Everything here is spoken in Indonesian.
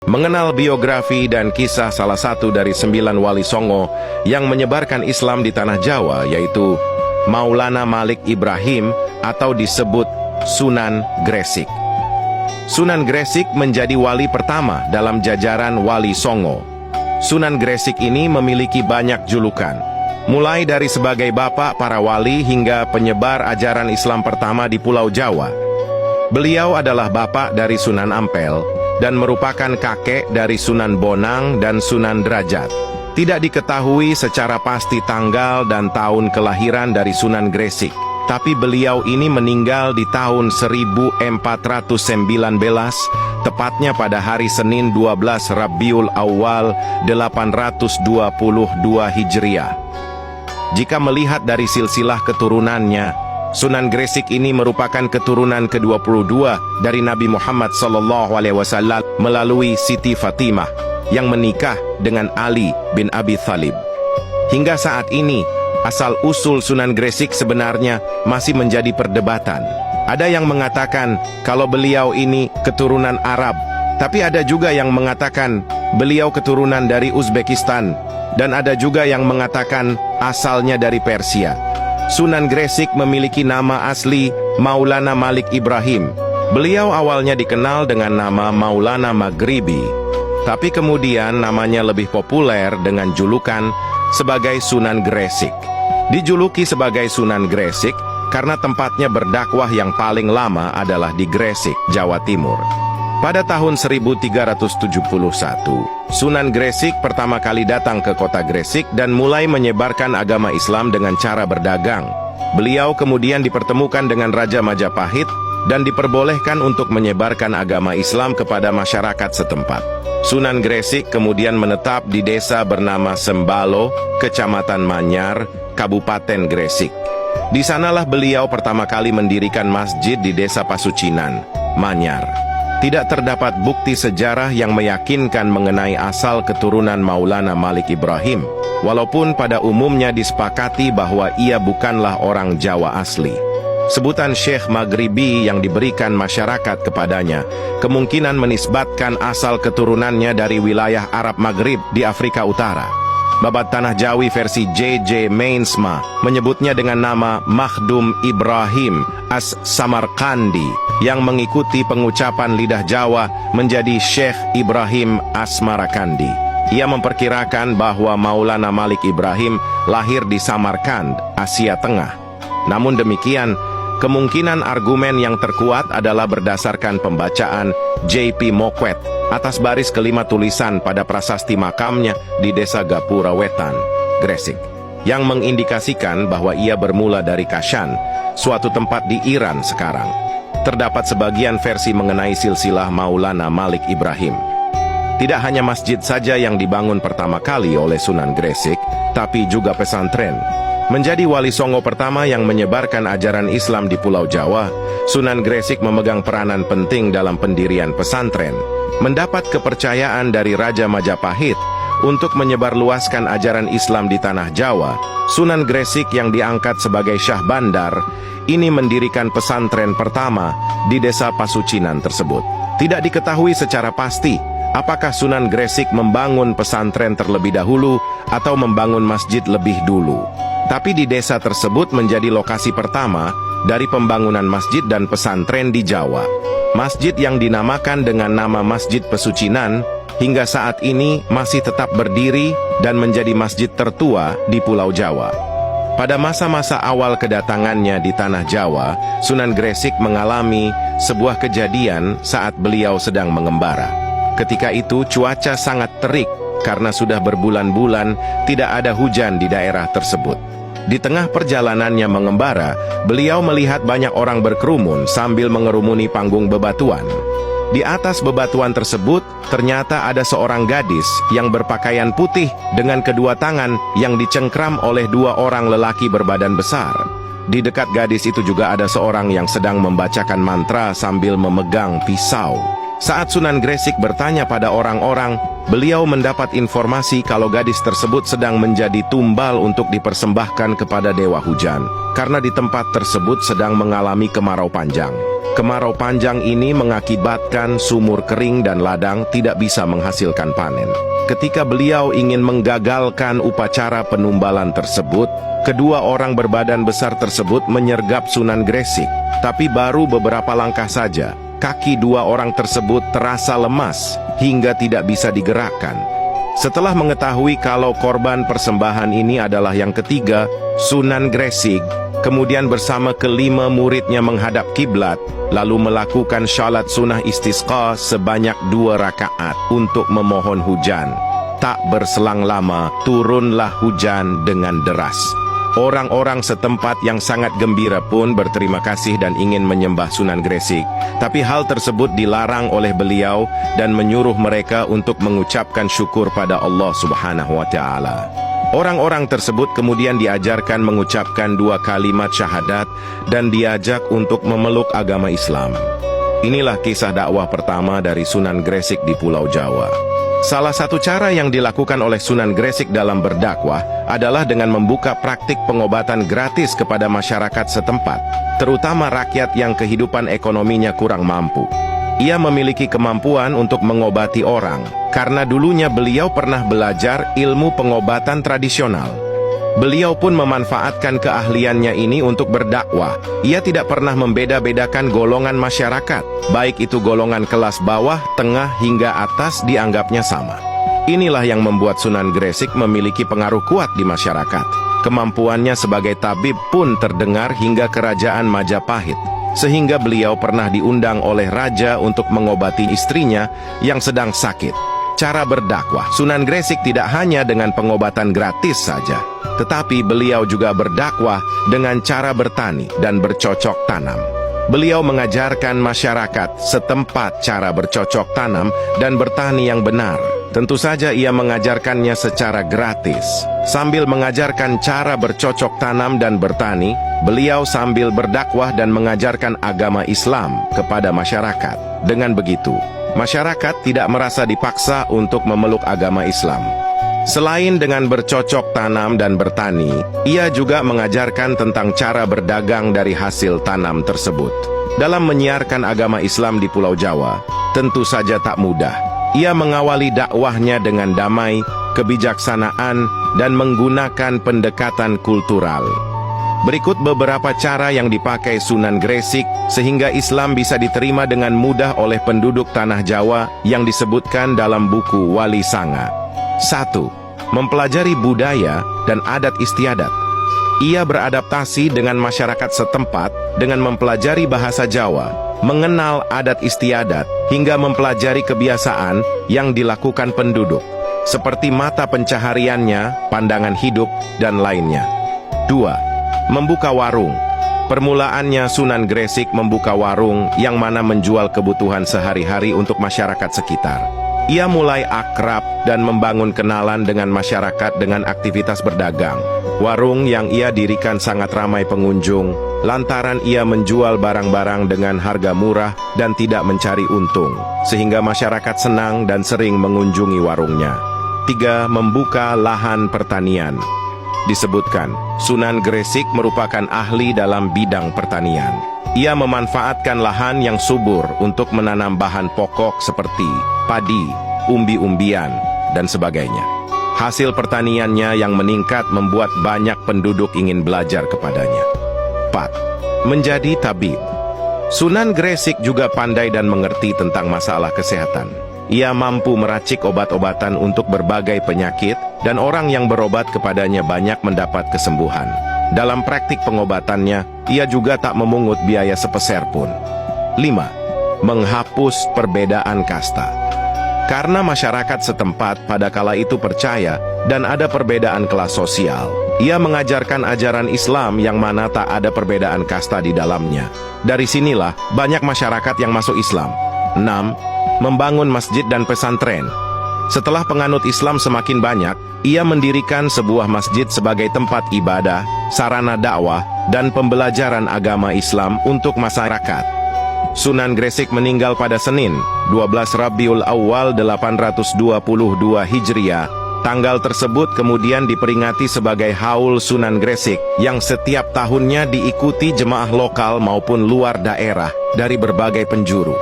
mengenal biografi dan kisah salah satu dari 9 wali songo yang menyebarkan Islam di tanah Jawa, yaitu Maulana Malik Ibrahim atau disebut Sunan Gresik. Sunan Gresik menjadi wali pertama dalam jajaran wali songo. Sunan Gresik ini memiliki banyak julukan, mulai dari sebagai bapak para wali hingga penyebar ajaran Islam pertama di Pulau Jawa. Beliau adalah bapak dari Sunan Ampel dan merupakan kakek dari Sunan Bonang dan Sunan Derajat. Tidak diketahui secara pasti tanggal dan tahun kelahiran dari Sunan Gresik, tapi beliau ini meninggal di tahun 1419, tepatnya pada hari Senin 12 Rabiul Awal 822 Hijriah. Jika melihat dari silsilah keturunannya, Sunan Gresik ini merupakan keturunan ke-22 dari Nabi Muhammad SAW melalui Siti Fatimah yang menikah dengan Ali bin Abi Thalib. Hingga saat ini, asal-usul Sunan Gresik sebenarnya masih menjadi perdebatan. Ada yang mengatakan kalau beliau ini keturunan Arab, tapi ada juga yang mengatakan beliau keturunan dari Uzbekistan, dan ada juga yang mengatakan asalnya dari Persia. Sunan Gresik memiliki nama asli Maulana Malik Ibrahim. Beliau awalnya dikenal dengan nama Maulana Maghribi, tapi kemudian namanya lebih populer dengan julukan sebagai Sunan Gresik. Dijuluki sebagai Sunan Gresik karena tempatnya berdakwah yang paling lama adalah di Gresik, Jawa Timur. Pada tahun 1371, Sunan Gresik pertama kali datang ke kota Gresik dan mulai menyebarkan agama Islam dengan cara berdagang. Beliau kemudian dipertemukan dengan Raja Majapahit dan diperbolehkan untuk menyebarkan agama Islam kepada masyarakat setempat. Sunan Gresik kemudian menetap di desa bernama Sembalo, Kecamatan Manyar, Kabupaten Gresik. Di sanalah beliau pertama kali mendirikan masjid di desa Pasucinan, Manyar. Tidak terdapat bukti sejarah yang meyakinkan mengenai asal keturunan Maulana Malik Ibrahim, walaupun pada umumnya disepakati bahwa ia bukanlah orang Jawa asli. Sebutan Syekh Maghribi yang diberikan masyarakat kepadanya kemungkinan menisbatkan asal keturunannya dari wilayah Arab Maghrib di Afrika Utara. Babat Tanah Jawi versi J.J. Mainsma menyebutnya dengan nama Makhdum Ibrahim As-Samarkandi, yang mengikuti pengucapan lidah Jawa menjadi Syekh Ibrahim Asmarakandi. Ia memperkirakan bahwa Maulana Malik Ibrahim lahir di Samarkand, Asia Tengah. Namun demikian, kemungkinan argumen yang terkuat adalah berdasarkan pembacaan J.P. Mokwet atas baris kelima tulisan pada prasasti makamnya di desa Gapura Wetan, Gresik, yang mengindikasikan bahwa ia bermula dari Kashan, suatu tempat di Iran sekarang. Terdapat sebagian versi mengenai silsilah Maulana Malik Ibrahim. Tidak hanya masjid saja yang dibangun pertama kali oleh Sunan Gresik, tapi juga pesantren. Menjadi wali songo pertama yang menyebarkan ajaran Islam di Pulau Jawa, Sunan Gresik memegang peranan penting dalam pendirian pesantren. Mendapat kepercayaan dari Raja Majapahit untuk menyebarluaskan ajaran Islam di tanah Jawa, Sunan Gresik yang diangkat sebagai Syah Bandar ini mendirikan pesantren pertama di desa Pasucinan tersebut. Tidak diketahui secara pasti apakah Sunan Gresik membangun pesantren terlebih dahulu atau membangun masjid lebih dulu. Tapi di desa tersebut menjadi lokasi pertama dari pembangunan masjid dan pesantren di Jawa. Masjid yang dinamakan dengan nama Masjid Pesucinan hingga saat ini masih tetap berdiri dan menjadi masjid tertua di Pulau Jawa. Pada masa-masa awal kedatangannya di tanah Jawa, Sunan Gresik mengalami sebuah kejadian saat beliau sedang mengembara. Ketika itu cuaca sangat terik karena sudah berbulan-bulan tidak ada hujan di daerah tersebut. Di tengah perjalanannya mengembara, beliau melihat banyak orang berkerumun sambil mengerumuni panggung bebatuan. Di atas bebatuan tersebut, ternyata ada seorang gadis yang berpakaian putih dengan kedua tangan yang dicengkram oleh 2 orang lelaki berbadan besar. Di dekat gadis itu juga ada seorang yang sedang membacakan mantra sambil memegang pisau. Saat Sunan Gresik bertanya pada orang-orang, beliau mendapat informasi kalau gadis tersebut sedang menjadi tumbal untuk dipersembahkan kepada Dewa Hujan, karena di tempat tersebut sedang mengalami kemarau panjang. Kemarau panjang ini mengakibatkan sumur kering dan ladang tidak bisa menghasilkan panen. Ketika beliau ingin menggagalkan upacara penumbalan tersebut, kedua orang berbadan besar tersebut menyergap Sunan Gresik. Tapi baru beberapa langkah saja, kaki dua orang tersebut terasa lemas hingga tidak bisa digerakkan. Setelah mengetahui kalau korban persembahan ini adalah yang ketiga, Sunan Gresik kemudian bersama kelima muridnya menghadap kiblat, lalu melakukan syalat sunnah istisqa sebanyak 2 rakaat untuk memohon hujan. Tak berselang lama, turunlah hujan dengan deras. Orang-orang setempat yang sangat gembira pun berterima kasih dan ingin menyembah Sunan Gresik. Tapi hal tersebut dilarang oleh beliau dan menyuruh mereka untuk mengucapkan syukur pada Allah Subhanahu wa Ta'ala. Orang-orang tersebut kemudian diajarkan mengucapkan 2 kalimat syahadat dan diajak untuk memeluk agama Islam. Inilah kisah dakwah pertama dari Sunan Gresik di Pulau Jawa. Salah satu cara yang dilakukan oleh Sunan Gresik dalam berdakwah adalah dengan membuka praktik pengobatan gratis kepada masyarakat setempat, terutama rakyat yang kehidupan ekonominya kurang mampu. Ia memiliki kemampuan untuk mengobati orang, karena dulunya beliau pernah belajar ilmu pengobatan tradisional. Beliau pun memanfaatkan keahliannya ini untuk berdakwah. Ia tidak pernah membeda-bedakan golongan masyarakat, baik itu golongan kelas bawah, tengah, hingga atas dianggapnya sama. Inilah yang membuat Sunan Gresik memiliki pengaruh kuat di masyarakat. Kemampuannya sebagai tabib pun terdengar hingga kerajaan Majapahit, sehingga beliau pernah diundang oleh raja untuk mengobati istrinya yang sedang sakit. Cara berdakwah Sunan Gresik tidak hanya dengan pengobatan gratis saja, tetapi beliau juga berdakwah dengan cara bertani dan bercocok tanam. Beliau mengajarkan masyarakat setempat cara bercocok tanam dan bertani yang benar. Tentu saja ia mengajarkannya secara gratis. Sambil mengajarkan cara bercocok tanam dan bertani, beliau sambil berdakwah dan mengajarkan agama Islam kepada masyarakat. Dengan begitu, masyarakat tidak merasa dipaksa untuk memeluk agama Islam. Selain dengan bercocok tanam dan bertani, ia juga mengajarkan tentang cara berdagang dari hasil tanam tersebut. Dalam menyiarkan agama Islam di Pulau Jawa, tentu saja tak mudah. Ia mengawali dakwahnya dengan damai, kebijaksanaan, dan menggunakan pendekatan kultural. Berikut beberapa cara yang dipakai Sunan Gresik sehingga Islam bisa diterima dengan mudah oleh penduduk tanah Jawa yang disebutkan dalam buku Wali Sanga. 1. Mempelajari budaya dan adat istiadat. Ia beradaptasi dengan masyarakat setempat dengan mempelajari bahasa Jawa, mengenal adat istiadat, hingga mempelajari kebiasaan yang dilakukan penduduk, seperti mata pencahariannya, pandangan hidup, dan lainnya. 2. Membuka warung. Permulaannya Sunan Gresik membuka warung yang mana menjual kebutuhan sehari-hari untuk masyarakat sekitar. Ia mulai akrab dan membangun kenalan dengan masyarakat dengan aktivitas berdagang. Warung yang ia dirikan sangat ramai pengunjung, lantaran ia menjual barang-barang dengan harga murah dan tidak mencari untung, sehingga masyarakat senang dan sering mengunjungi warungnya. 3. Membuka lahan pertanian. Disebutkan, Sunan Gresik merupakan ahli dalam bidang pertanian. Ia memanfaatkan lahan yang subur untuk menanam bahan pokok seperti padi, umbi-umbian, dan sebagainya. Hasil pertaniannya yang meningkat membuat banyak penduduk ingin belajar kepadanya. 4. Menjadi tabib. Sunan Gresik juga pandai dan mengerti tentang masalah kesehatan. Ia mampu meracik obat-obatan untuk berbagai penyakit, dan orang yang berobat kepadanya banyak mendapat kesembuhan. Dalam praktik pengobatannya, ia juga tak memungut biaya sepeser pun. 5. Menghapus perbedaan kasta. Karena masyarakat setempat pada kala itu percaya dan ada perbedaan kelas sosial, ia mengajarkan ajaran Islam yang mana tak ada perbedaan kasta di dalamnya. Dari sinilah banyak masyarakat yang masuk Islam. 6. Membangun masjid dan pesantren. Setelah penganut Islam semakin banyak, ia mendirikan sebuah masjid sebagai tempat ibadah, sarana dakwah, dan pembelajaran agama Islam untuk masyarakat. Sunan Gresik meninggal pada Senin, 12 Rabiul Awal 822 Hijriah, Tanggal tersebut kemudian diperingati sebagai Haul Sunan Gresik, yang setiap tahunnya diikuti jemaah lokal maupun luar daerah dari berbagai penjuru.